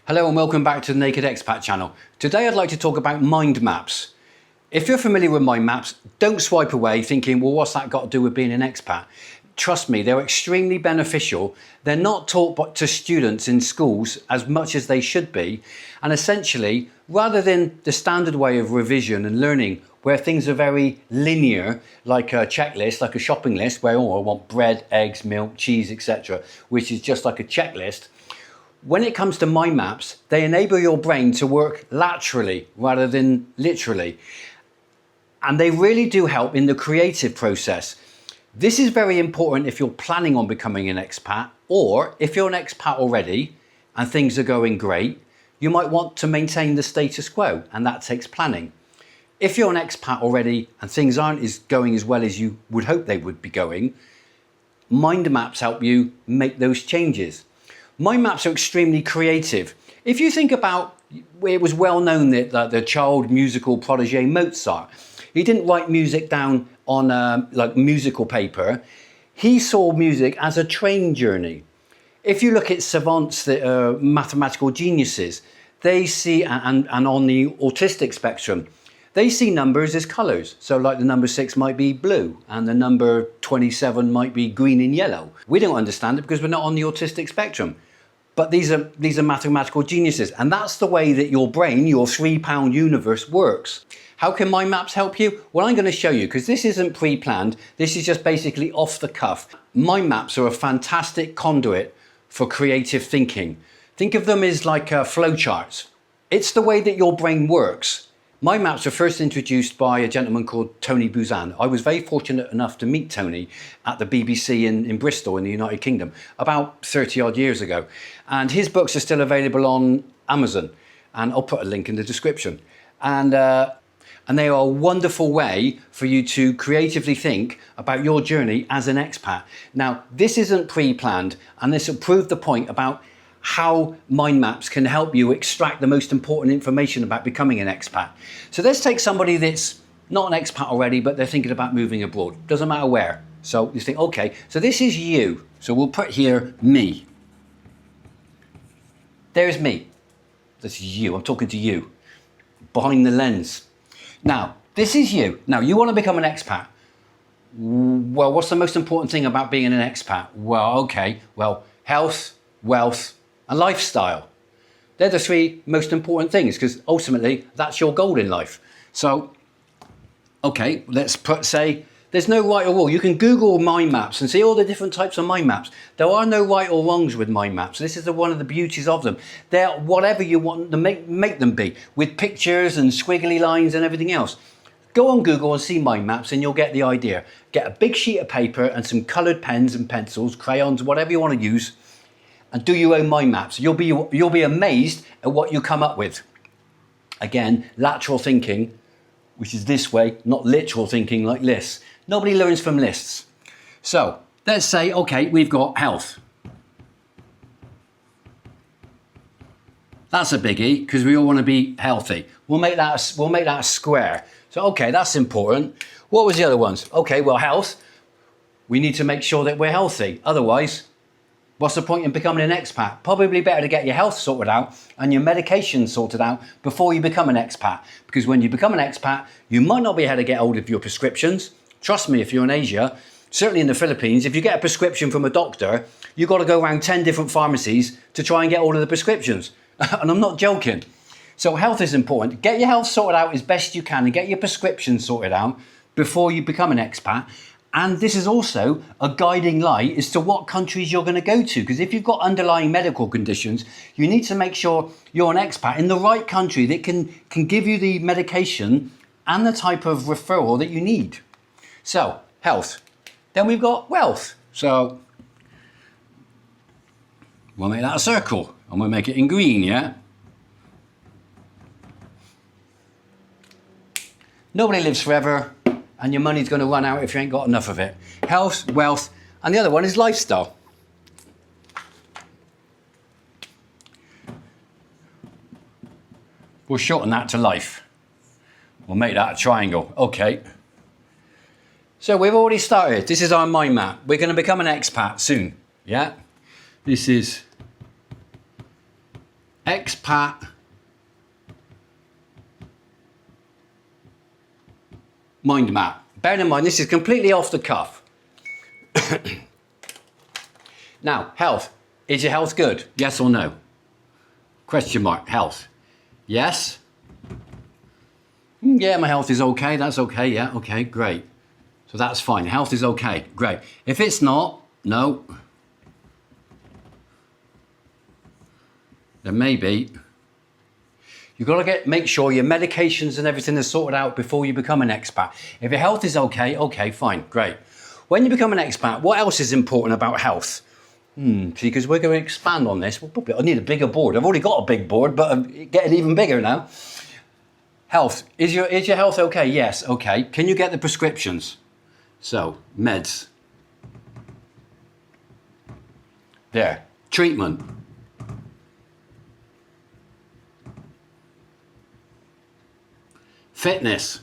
Hello and welcome back to the Naked Expat channel. Today I'd like to talk about mind maps. If you're familiar with mind maps, don't swipe away thinking, well, what's that got to do with being an expat? Trust me, they're extremely beneficial. They're not taught to students in schools as much as they should be. And essentially, rather than the standard way of revision and learning where things are very linear, like a checklist, like a shopping list, where, oh, I want bread, eggs, milk, cheese, etc., which is just like a checklist. When it comes to mind maps, they enable your brain to work laterally rather than literally. And they really do help in the creative process. This is very important if you're planning on becoming an expat, or if you're an expat already and things are going great, you might want to maintain the status quo, and that takes planning. If you're an expat already and things aren't going as well as you would hope they would be going, mind maps help you make those changes. Mind maps are extremely creative. If you think about, it was well known that the child musical protege Mozart, he didn't write music down on like musical paper. He saw music as a train journey. If you look at savants that are mathematical geniuses, they see, and on the autistic spectrum, they see numbers as colours. So like the number 6 might be blue and the number 27 might be green and yellow. We don't understand it because we're not on the autistic spectrum. But these are mathematical geniuses, and that's the way that your brain, your 3-pound universe, works. How can mind maps help you? Well, I'm going to show you, because this isn't pre-planned. This is just basically off the cuff. Mind maps are a fantastic conduit for creative thinking. Think of them as like flowcharts. It's the way that your brain works. Mind maps were first introduced by a gentleman called Tony Buzan. I was very fortunate enough to meet Tony at the BBC in Bristol in the United Kingdom about 30 odd years ago. And his books are still available on Amazon, and I'll put a link in the description. And they are a wonderful way for you to creatively think about your journey as an expat. Now, this isn't pre-planned, and this will prove the point about how mind maps can help you extract the most important information about becoming an expat. So let's take somebody that's not an expat already, but they're thinking about moving abroad. Doesn't matter where. So you think, okay, so this is you. So we'll put here me. There's me. This is you. I'm talking to you. Behind the lens. Now, this is you. Now, you want to become an expat. Well, what's the most important thing about being an expat? Well, okay. Well, health, wealth, and lifestyle. They're the 3 most important things, because ultimately that's your goal in life. So, okay, let's say there's no right or wrong. You can Google mind maps and see all the different types of mind maps. There are no right or wrongs with mind maps. This is one of the beauties of them. They're whatever you want to make them be, with pictures and squiggly lines and everything else. Go on Google and see mind maps and you'll get the idea. Get a big sheet of paper and some coloured pens and pencils, crayons, whatever you want to use, and do your own mind maps. You'll be amazed at what you come up with. Again, lateral thinking, which is this way, not literal thinking like lists. Nobody learns from lists. So let's say, okay, we've got health. That's a biggie because we all want to be healthy. We'll make that a square. So okay, that's important. What was the other ones? Okay, well, health. We need to make sure that we're healthy. Otherwise, what's the point in becoming an expat? Probably better to get your health sorted out and your medication sorted out before you become an expat. Because when you become an expat, you might not be able to get hold of your prescriptions. Trust me, if you're in Asia, certainly in the Philippines, if you get a prescription from a doctor, you've got to go around 10 different pharmacies to try and get all of the prescriptions. And I'm not joking. So health is important. Get your health sorted out as best you can and get your prescriptions sorted out before you become an expat. And this is also a guiding light as to what countries you're going to go to. Because if you've got underlying medical conditions, you need to make sure you're an expat in the right country that can give you the medication and the type of referral that you need. So, health. Then we've got wealth. So, we'll make that a circle. And we'll make it in green, yeah? Nobody lives forever. And your money's going to run out if you ain't got enough of it. Health, wealth, and the other one is lifestyle. We'll shorten that to life. We'll make that a triangle. Okay. So we've already started. This is our mind map. We're going to become an expat soon. Yeah? This is expat mind map. Bear in mind, this is completely off the cuff. Now, health. Is your health good? Yes or no? Question mark, health. Yes? Yeah, my health is okay. That's okay. Yeah, okay, great. So that's fine. Health is okay. Great. If it's not, no. Then maybe you've got to make sure your medications and everything is sorted out before you become an expat. If your health is okay, okay, fine, great. When you become an expat, what else is important about health? See, because we're going to expand on this. I need a bigger board. I've already got a big board, but I'm getting even bigger now. Health. Is your health okay? Yes, okay. Can you get the prescriptions? So, meds. There. Treatment. Fitness.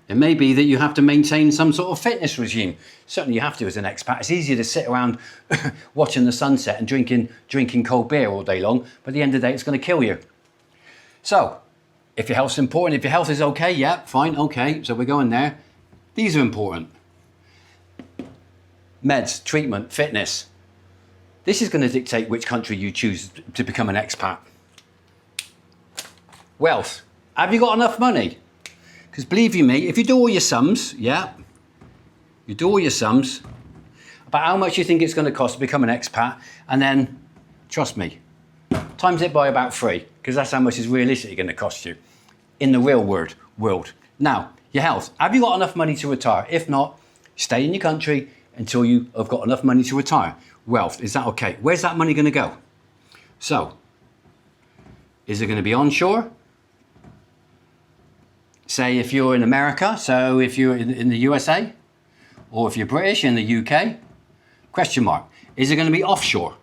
It may be that you have to maintain some sort of fitness regime. Certainly you have to as an expat. It's easier to sit around watching the sunset and drinking cold beer all day long, but at the end of the day it's going to kill you. So, if your health's important, if your health is okay, yeah, fine, okay, so we're going there. These are important. Meds, treatment, fitness. This is going to dictate which country you choose to become an expat. Wealth. Have you got enough money? Because believe you me, if you do all your sums, yeah, you do all your sums about how much you think it's going to cost to become an expat, and then, trust me, times it by about 3, because that's how much it's realistically going to cost you in the real world. Now, your health. Have you got enough money to retire? If not, stay in your country until you have got enough money to retire. Wealth, is that okay? Where's that money going to go? So, is it going to be onshore? Say if you're in America, so if you're in the USA, or if you're British in the UK, question mark. Is it going to be offshore?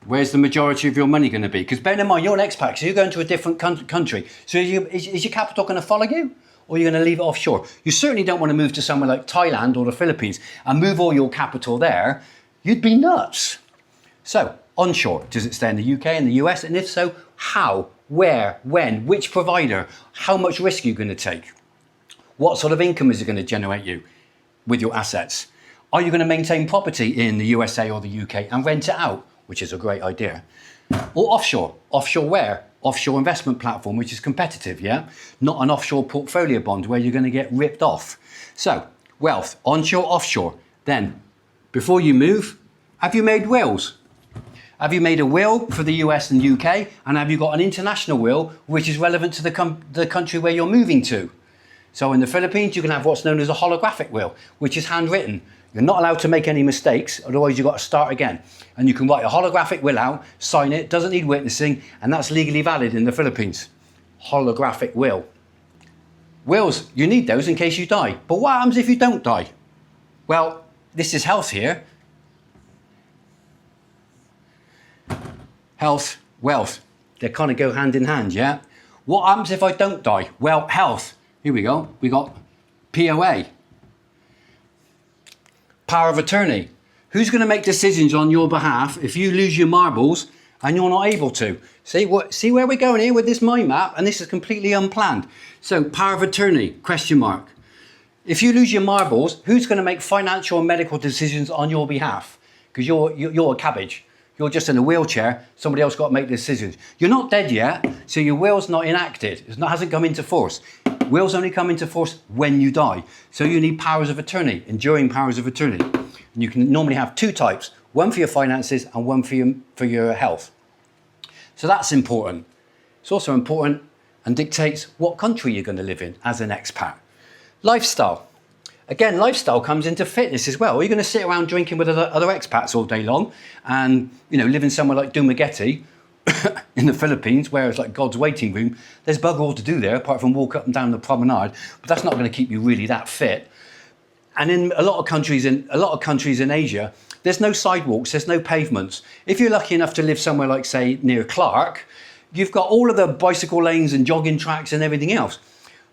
Where's the majority of your money going to be? Because bear in mind, you're an expat, so you're going to a different country. So is your capital going to follow you? Or are you going to leave it offshore? You certainly don't want to move to somewhere like Thailand or the Philippines and move all your capital there. You'd be nuts. So, onshore, does it stay in the UK and the US? And if so, how? Where? When? Which provider? How much risk are you going to take? What sort of income is it going to generate you with your assets? Are you going to maintain property in the USA or the UK and rent it out, which is a great idea? Or offshore? Offshore where? Offshore investment platform, which is competitive, yeah? Not an offshore portfolio bond where you're going to get ripped off. So, wealth, onshore, offshore. Then, before you move, have you made wills? Have you made a will for the US and UK? And have you got an international will which is relevant to the country where you're moving to? So in the Philippines, you can have what's known as a holographic will, which is handwritten. You're not allowed to make any mistakes, otherwise you've got to start again. And you can write a holographic will out, sign it, doesn't need witnessing, and that's legally valid in the Philippines. Holographic will. Wills, you need those in case you die. But what happens if you don't die? Well, this is health here. Health, wealth, they kind of go hand in hand, yeah? What happens if I don't die? Well, health, here we go. We got POA, power of attorney. Who's going to make decisions on your behalf if you lose your marbles and you're not able to? See where we're going here with this mind map, and this is completely unplanned. So, power of attorney, question mark. If you lose your marbles, who's going to make financial and medical decisions on your behalf? Because you're a cabbage. You're just in a wheelchair, somebody else got to make decisions. You're not dead yet, so your will's not enacted. It hasn't come into force. Wills only come into force when you die. So you need powers of attorney, enduring powers of attorney. And you can normally have 2 types, one for your finances and one for your health. So that's important. It's also important and dictates what country you're going to live in as an expat. Lifestyle. Again, lifestyle comes into fitness as well. Are you going to sit around drinking with other expats all day long and, living somewhere like Dumaguete in the Philippines, where it's like God's waiting room? There's bugger all to do there apart from walk up and down the promenade, but that's not going to keep you really that fit. And in a lot of countries in Asia, there's no sidewalks, there's no pavements. If you're lucky enough to live somewhere like, say, near Clark, you've got all of the bicycle lanes and jogging tracks and everything else.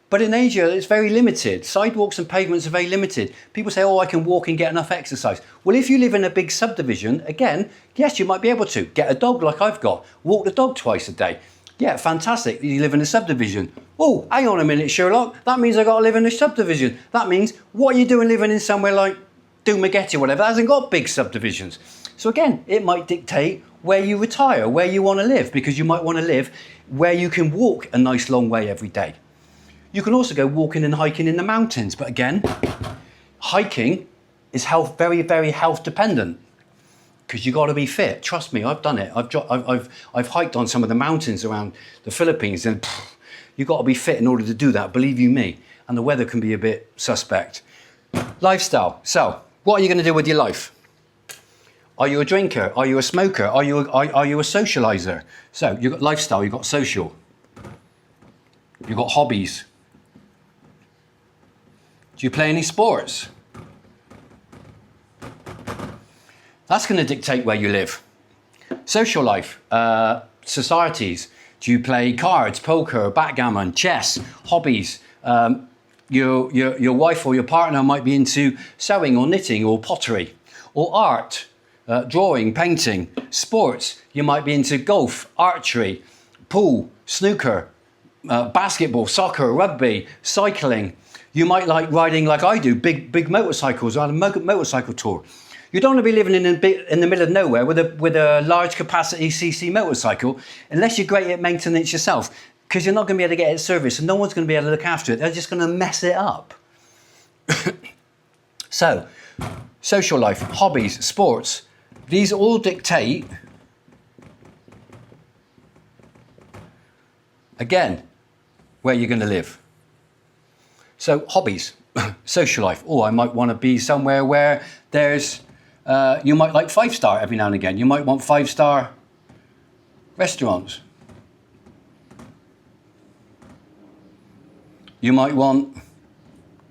But in Asia, it's very limited. Sidewalks and pavements are very limited. People say, oh, I can walk and get enough exercise. Well, if you live in a big subdivision, again, yes, you might be able to. Get a dog like I've got. Walk the dog twice a day. Yeah, fantastic. You live in a subdivision. Oh, hang on a minute, Sherlock. That means I've got to live in a subdivision. That means, what are you doing living in somewhere like Dumagetti or whatever? That hasn't got big subdivisions. So again, it might dictate where you retire, where you want to live, because you might want to live where you can walk a nice long way every day. You can also go walking and hiking in the mountains, but again, hiking is very, very health dependent because you've got to be fit. Trust me, I've done it. I've hiked on some of the mountains around the Philippines, and you've got to be fit in order to do that, believe you me. And the weather can be a bit suspect. Lifestyle. So, what are you going to do with your life? Are you a drinker? Are you a smoker? Are you a socializer? So, you've got lifestyle, you've got social, you've got hobbies. Do you play any sports? That's going to dictate where you live. Social life, societies. Do you play cards, poker, backgammon, chess, hobbies? Your wife or your partner might be into sewing or knitting or pottery or art, drawing, painting, sports. You might be into golf, archery, pool, snooker, basketball, soccer, rugby, cycling. You might like riding like I do, big motorcycles, on a motorcycle tour. You don't want to be living in the middle of nowhere with a large capacity CC motorcycle unless you're great at maintenance yourself, because you're not going to be able to get it serviced and no one's going to be able to look after it. They're just going to mess it up. So, social life, hobbies, sports, these all dictate, again, where you're going to live. So hobbies, social life. Oh, I might want to be somewhere where there's, you might like 5-star every now and again. You might want 5-star restaurants. You might want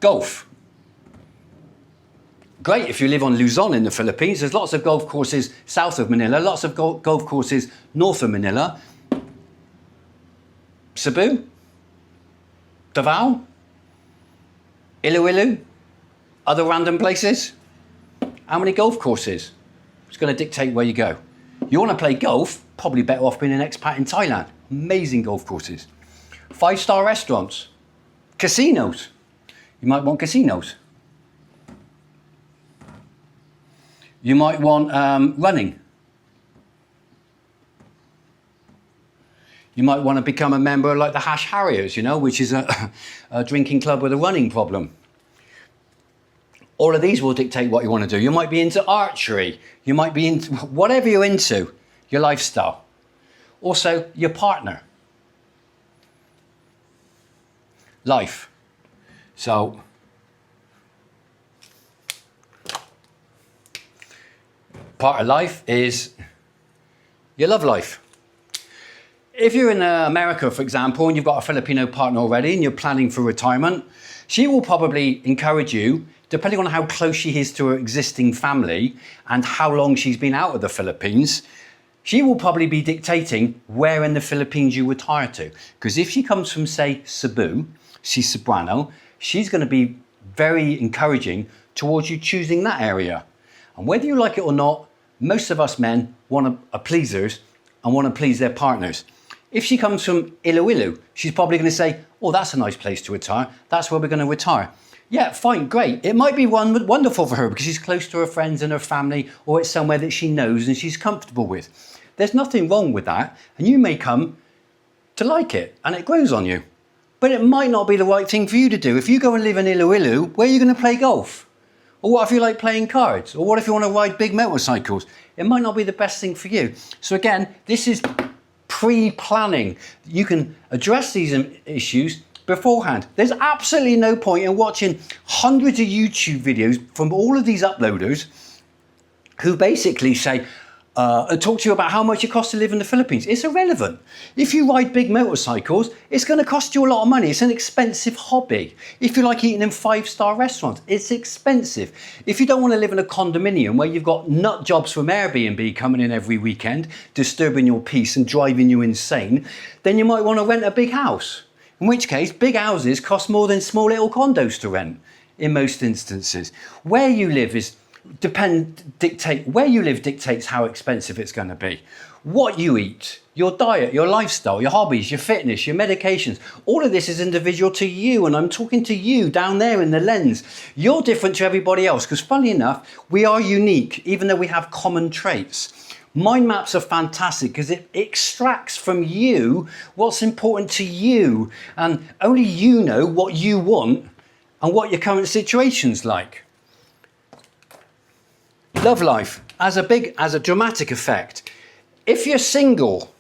golf. Great if you live on Luzon in the Philippines. There's lots of golf courses south of Manila, lots of golf courses north of Manila. Cebu, Davao, Iloilo, other random places. How many golf courses? It's going to dictate where you go. You want to play golf, probably better off being an expat in Thailand. Amazing golf courses. 5-star restaurants. Casinos. You might want casinos. You might want running. You might want to become a member like the Hash Harriers, which is a drinking club with a running problem. All of these will dictate what you want to do. You might be into archery. You might be into whatever you're into, your lifestyle. Also, your partner. Life. So, part of life is your love life. If you're in America, for example, and you've got a Filipino partner already and you're planning for retirement, she will probably encourage you, depending on how close she is to her existing family and how long she's been out of the Philippines, she will probably be dictating where in the Philippines you retire to. Because if she comes from, say, Cebu, she's Cebuano, she's going to be very encouraging towards you choosing that area. And whether you like it or not, most of us men are pleasers and want to please their partners. If she comes from Iloilo, she's probably going to say, oh, that's a nice place to retire. That's where we're going to retire. Yeah, fine, great. It might be wonderful for her because she's close to her friends and her family, or it's somewhere that she knows and she's comfortable with. There's nothing wrong with that, and you may come to like it, and it grows on you. But it might not be the right thing for you to do. If you go and live in Iloilo, where are you going to play golf? Or what if you like playing cards? Or what if you want to ride big motorcycles? It might not be the best thing for you. So again, this is pre-planning. You can address these issues beforehand. There's absolutely no point in watching hundreds of YouTube videos from all of these uploaders who basically say, talk to you about how much it costs to live in the Philippines. It's irrelevant. If you ride big motorcycles, it's going to cost you a lot of money. It's an expensive hobby. If you like eating in 5-star restaurants, it's expensive. If you don't want to live in a condominium where you've got nut jobs from Airbnb coming in every weekend, disturbing your peace and driving you insane, then you might want to rent a big house. In which case, big houses cost more than small little condos to rent in most instances. Where you live dictates how expensive it's going to be. What you eat, your diet, your lifestyle, your hobbies, your fitness, your medications, all of this is individual to you, and I'm talking to you down there in the lens. You're different to everybody else because, funnily enough, we are unique, even though we have common traits. Mind maps are fantastic because it extracts from you what's important to you, and only you know what you want and what your current situation's like. Love life has a dramatic effect. If you're single,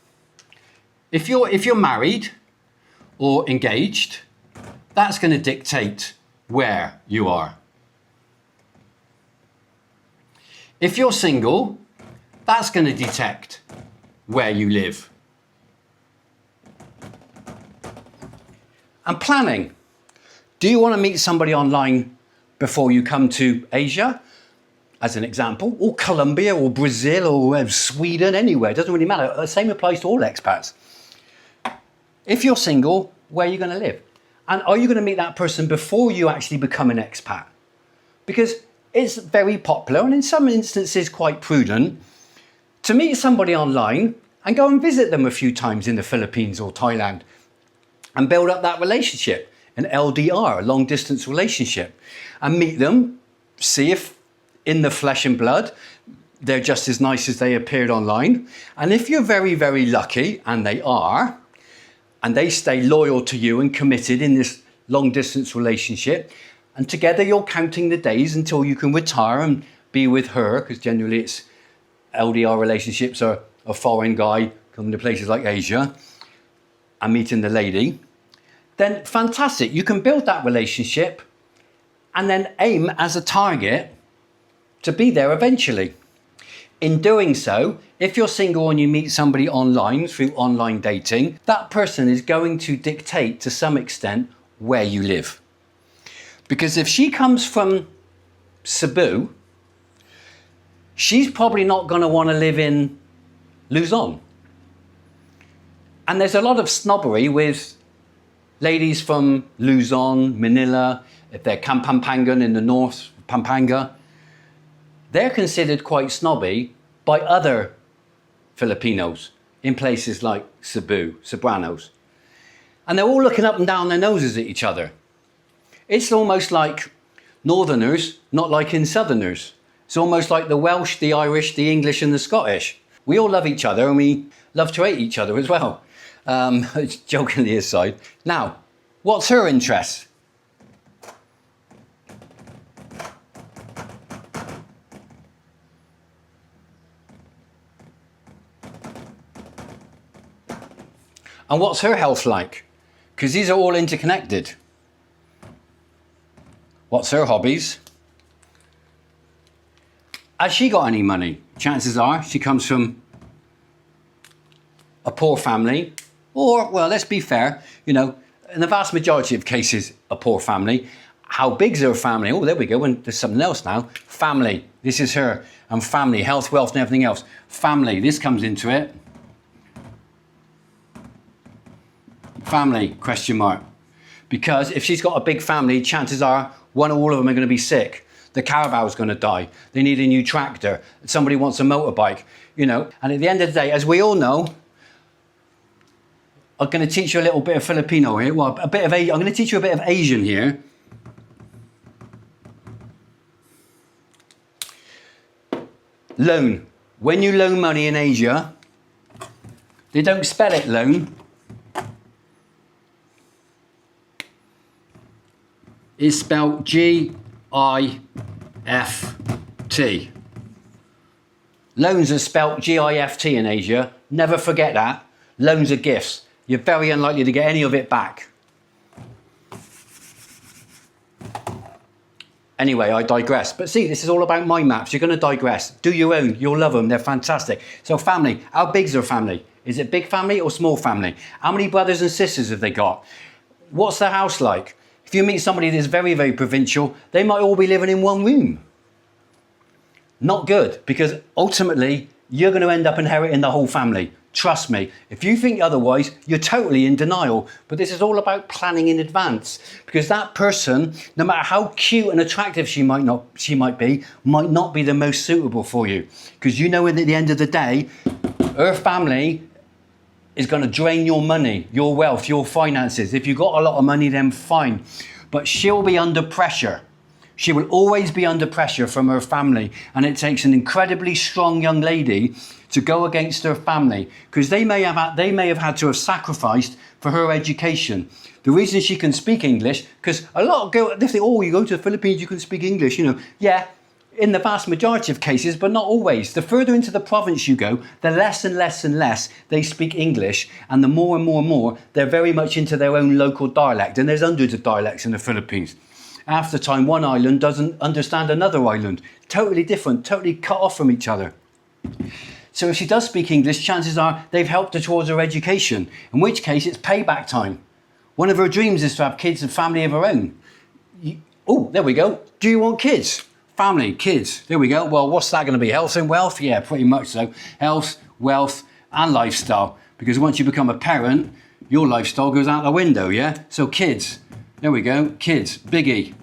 if you're married or engaged, that's going to dictate where you are. If you're single, that's going to detect where you live. And planning. Do you want to meet somebody online before you come to Asia, as an example, or Colombia or Brazil or Sweden, anywhere? It doesn't really matter. The same applies to all expats. If you're single, where are you going to live? And are you going to meet that person before you actually become an expat? Because it's very popular, and in some instances quite prudent, to meet somebody online and go and visit them a few times in the Philippines or Thailand and build up that relationship, an LDR, a long distance relationship, and meet them, see if in the flesh and blood they're just as nice as they appeared online. And if you're very, very lucky, and they are, and they stay loyal to you and committed in this long distance relationship, and together you're counting the days until you can retire and be with her, because generally it's LDR relationships are a foreign guy coming to places like Asia and meeting the lady, then fantastic. You can build that relationship and then aim as a target to be there eventually. In doing so, if you're single and you meet somebody online through online dating, that person is going to dictate to some extent where you live. Because if she comes from Cebu, she's probably not going to want to live in Luzon. And there's a lot of snobbery with ladies from Luzon, Manila, if they're Kapampangan in the north, Pampanga. They're considered quite snobby by other Filipinos in places like Cebu, Cebuanos. And they're all looking up and down their noses at each other. It's almost like Northerners not liking Southerners. It's almost like the Welsh, the Irish, the English and the Scottish. We all love each other and we love to hate each other as well. Jokingly aside. Now, what's her interest? And what's her health like? Because these are all interconnected. What's her hobbies? Has she got any money? Chances are she comes from a poor family, or, well, let's be fair, in the vast majority of cases, a poor family. How big's her family? Oh, there we go, and there's something else now. Family, this is her, and family, health, wealth, and everything else. Family, this comes into it. Family, question mark. Because if she's got a big family, chances are one or all of them are going to be sick. The caravel's going to die. They need a new tractor. Somebody wants a motorbike, And at the end of the day, as we all know, I'm going to teach you a little bit of Filipino here. Well, I'm going to teach you a bit of Asian here. Loan. When you loan money in Asia, they don't spell it loan. It's spelled G-I-F-T. Loans are spelled G-I-F-T in Asia. Never forget that. Loans are gifts. You're very unlikely to get any of it back. Anyway, I digress. But see, this is all about mind maps. You're going to digress. Do your own. You'll love them. They're fantastic. So family. How big's their family? Is it big family or small family? How many brothers and sisters have they got? What's their house like? If you meet somebody that's very, very provincial, they might all be living in one room. Not good, because ultimately you're going to end up inheriting the whole family. Trust me. If you think otherwise, you're totally in denial. But this is all about planning in advance, because that person, no matter how cute and attractive she might be, might not be the most suitable for you. Because you know at the end of the day, her family is going to drain your money, your wealth, your finances. If you've got a lot of money, then fine. But she'll be under pressure. She will always be under pressure from her family. And it takes an incredibly strong young lady to go against her family, because they may have had to have sacrificed for her education. The reason she can speak English, because a lot of girls, they think, oh, you go to the Philippines, you can speak English, you know. Yeah, in the vast majority of cases, but not always. The further into the province you go, the less and less and less they speak English, and the more and more and more, they're very much into their own local dialect. And there's hundreds of dialects in the Philippines. Half the time, one island doesn't understand another island. Totally different, totally cut off from each other. So if she does speak English, chances are they've helped her towards her education, in which case it's payback time. One of her dreams is to have kids and family of her own. Oh, there we go. Do you want kids? Family, kids. There we go. Well, what's that going to be? Health and wealth? Yeah, pretty much so. Health, wealth, and lifestyle. Because once you become a parent, your lifestyle goes out the window, yeah? So kids. There we go. Kids. Big E.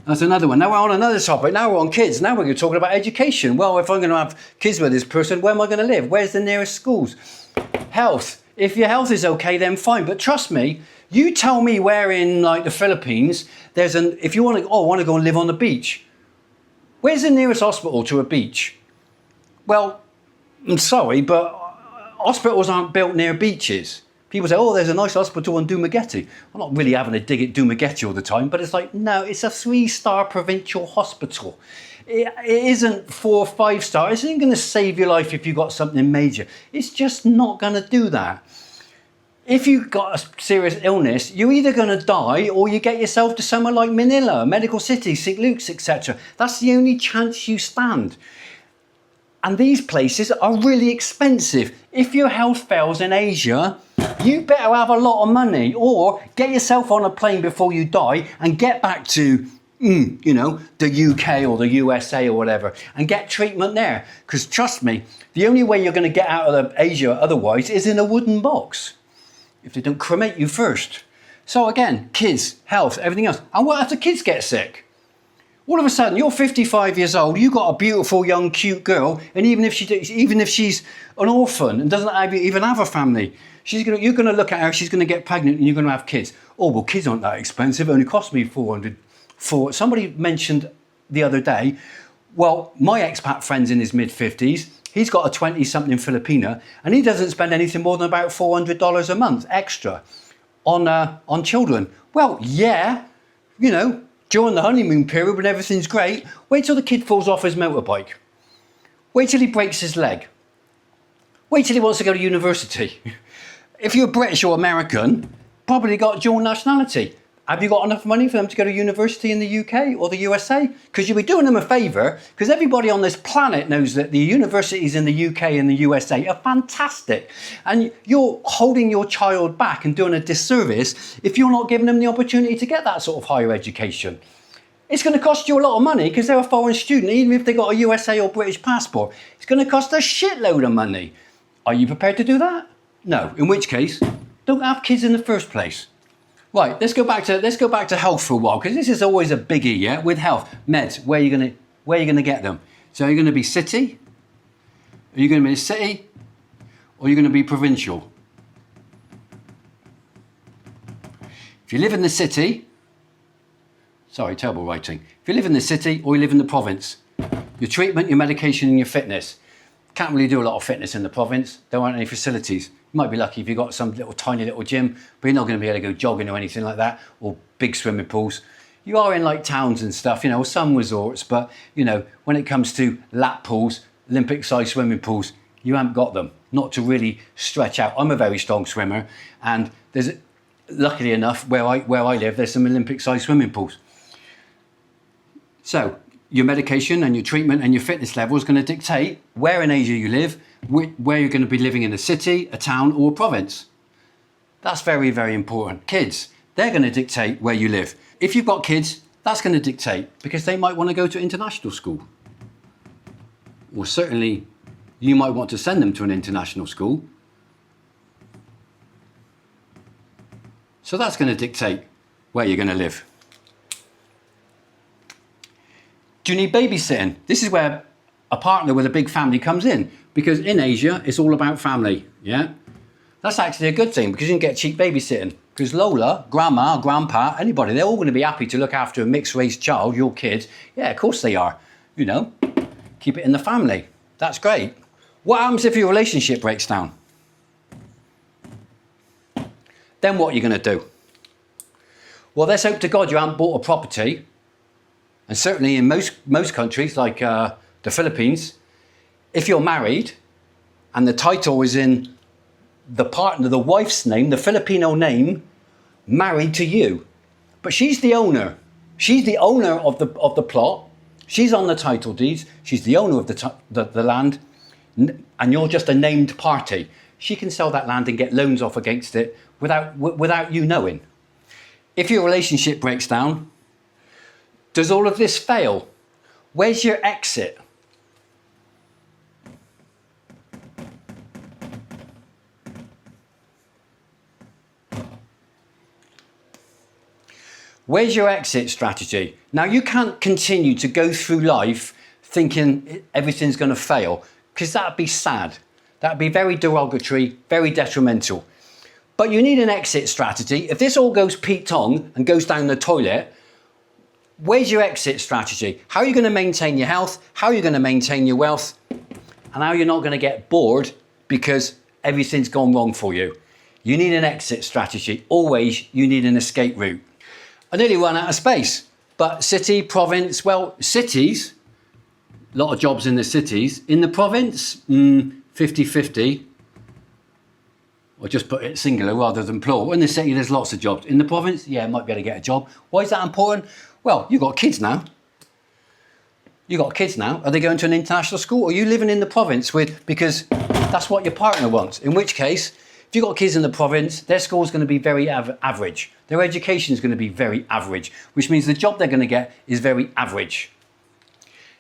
That's another one. Now we're on another topic. Now we're on kids. Now we're talking about education. Well, if I'm going to have kids with this person, where am I going to live? Where's the nearest schools? Health. If your health is okay, then fine. But trust me, you tell me where in like the Philippines, if you want to, I want to go and live on the beach. Where's the nearest hospital to a beach? Well, I'm sorry, but hospitals aren't built near beaches. People say, oh, there's a nice hospital in Dumaguete. I'm not really having a dig at Dumaguete all the time, but it's like, no, it's a 3-star provincial hospital. It isn't 4 or 5 star. It isn't going to save your life if you've got something major. It's just not going to do that. If you've got a serious illness, you're either going to die or you get yourself to somewhere like Manila, Medical City, St. Luke's, etc. That's the only chance you stand. And these places are really expensive. If your health fails in Asia, you better have a lot of money, or get yourself on a plane before you die and get back to, you know, the UK or the USA or whatever, and get treatment there. Because trust me, the only way you're going to get out of Asia otherwise is in a wooden box, if they don't cremate you first. So again, kids, health, everything else. And what if the kids get sick? All of a sudden, you're 55 years old, you've got a beautiful, young, cute girl, and even if she's an orphan and doesn't even have a family, you're going to look at her, she's going to get pregnant and you're going to have kids. Oh, well, kids aren't that expensive, it only cost me $400. Somebody mentioned the other day, well, my expat friend's in his mid-50s, he's got a 20-something Filipina, and he doesn't spend anything more than about $400 a month extra on children. Well, yeah, you know, during the honeymoon period when everything's great, wait till the kid falls off his motorbike. Wait till he breaks his leg. Wait till he wants to go to university. If you're British or American, probably got dual nationality. Have you got enough money for them to go to university in the UK or the USA? Because you'll be doing them a favour, because everybody on this planet knows that the universities in the UK and the USA are fantastic. And you're holding your child back and doing a disservice if you're not giving them the opportunity to get that sort of higher education. It's going to cost you a lot of money because they're a foreign student, even if they've got a USA or British passport. It's going to cost a shitload of money. Are you prepared to do that? No. In which case, don't have kids in the first place. Right, let's go back to health for a while, because this is always a biggie, yeah? With health, meds, where are you gonna get them? So are you gonna be city? Are you gonna be a city? Or are you gonna be provincial? If you live in the city, sorry, terrible writing. If you live in the city or you live in the province, your treatment, your medication and your fitness. Can't really do a lot of fitness in the province. There aren't any facilities. You might be lucky if you've got some tiny little gym, but you're not going to be able to go jogging or anything like that, or big swimming pools. You are in like towns and stuff, you know, some resorts, but you know, when it comes to lap pools, Olympic-sized swimming pools, you haven't got them, not to really stretch out. I'm a very strong swimmer, and there's, luckily enough, where I live, there's some Olympic-sized swimming pools. So your medication and your treatment and your fitness level is going to dictate where in Asia you live, where you're going to be living in a city, a town or a province. That's very, very important. Kids, they're going to dictate where you live. If you've got kids, that's going to dictate, because they might want to go to international school. Or certainly you might want to send them to an international school. So that's going to dictate where you're going to live. Do you need babysitting? This is where a partner with a big family comes in, because in Asia, it's all about family, yeah? That's actually a good thing, because you can get cheap babysitting. Because Lola, grandma, grandpa, anybody, they're all going to be happy to look after a mixed-race child, your kids. Yeah, of course they are. You know, keep it in the family. That's great. What happens if your relationship breaks down? Then what are you going to do? Well, let's hope to God you haven't bought a property. And certainly in most countries, like the Philippines, if you're married and the title is in the partner, the wife's name, the Filipino name, married to you. But she's the owner. She's the owner of the plot. She's on the title deeds. She's the owner of the land. And you're just a named party. She can sell that land and get loans off against it without you knowing. If your relationship breaks down, does all of this fail? Where's your exit? Where's your exit strategy? Now, you can't continue to go through life thinking everything's going to fail, because that'd be sad. That'd be very derogatory, very detrimental. But you need an exit strategy. If this all goes Pete Tong and goes down the toilet, where's your exit strategy? How are you going to maintain your health? How are you going to maintain your wealth? And how you're not going to get bored because everything's gone wrong for you. You need an exit strategy. Always, you need an escape route. I nearly run out of space, but city, province, well, cities, a lot of jobs in the cities. In the province, 50-50. Or just put it singular rather than plural. In the city, there's lots of jobs. In the province, yeah, might be able to get a job. Why is that important? Well, you've got kids now. You've got kids now. Are they going to an international school? Or are you living in the province because that's what your partner wants? In which case, if you've got kids in the province, their school's going to be very average. Their education is going to be very average, which means the job they're going to get is very average.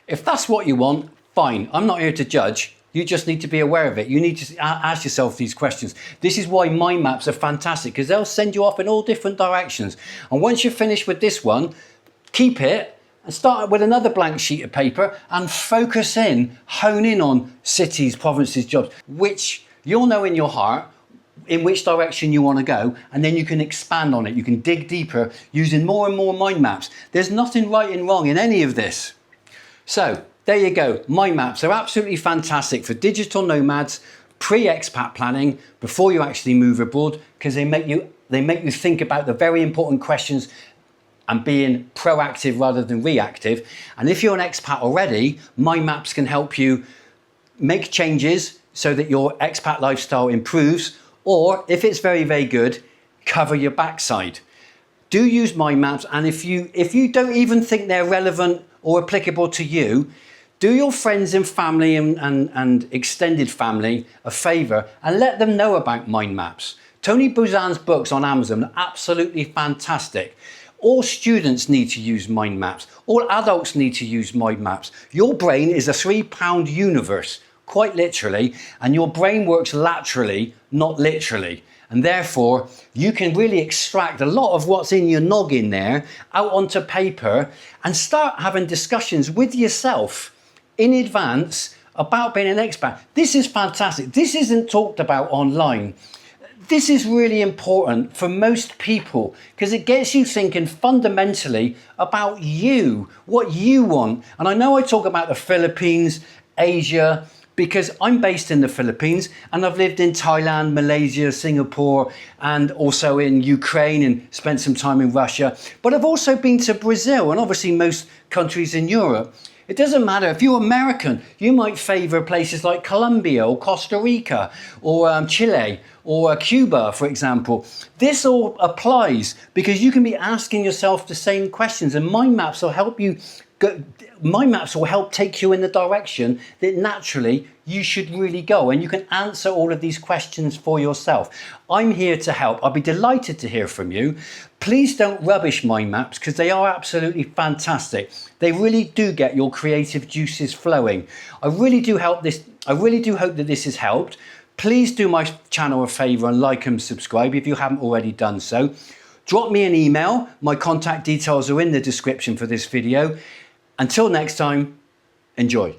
If that's what you want, fine. I'm not here to judge. You just need to be aware of it. You need to ask yourself these questions. This is why mind maps are fantastic, because they'll send you off in all different directions. And once you're finished with this one, keep it and start with another blank sheet of paper and focus in, hone in on cities, provinces, jobs, which you'll know in your heart in which direction you want to go, and then you can expand on it. You can dig deeper using more and more mind maps. There's nothing right and wrong in any of this. So there you go. Mind maps are absolutely fantastic for digital nomads, pre-expat planning, before you actually move abroad, because they make you think about the very important questions and being proactive rather than reactive. And if you're an expat already, mind maps can help you make changes so that your expat lifestyle improves, or if it's very, very good, cover your backside. Do use mind maps, and if you don't even think they're relevant or applicable to you, do your friends and family and extended family a favour and let them know about mind maps. Tony Buzan's books on Amazon are absolutely fantastic. All students need to use mind maps. All adults need to use mind maps. Your brain is a 3-pound universe, quite literally, and your brain works laterally, not literally. And therefore, you can really extract a lot of what's in your noggin there out onto paper and start having discussions with yourself in advance about being an expat. This is fantastic. This isn't talked about online. This is really important for most people because it gets you thinking fundamentally about you, what you want. And I know I talk about the Philippines, Asia, because I'm based in the Philippines and I've lived in Thailand, Malaysia, Singapore, and also in Ukraine and spent some time in Russia. But I've also been to Brazil and obviously most countries in Europe. It doesn't matter. If you're American, you might favour places like Colombia or Costa Rica or Chile or Cuba, for example. This all applies because you can be asking yourself the same questions, and mind maps will help you Mind maps will help take you in the direction that naturally you should really go, and you can answer all of these questions for yourself. I'm here to help. I'll be delighted to hear from you. Please don't rubbish mind maps, because they are absolutely fantastic. They really do get your creative juices flowing. I really do hope that this has helped. Please do my channel a favor and like and subscribe if you haven't already done so. Drop me an email. My contact details are in the description for this video. Until next time, enjoy.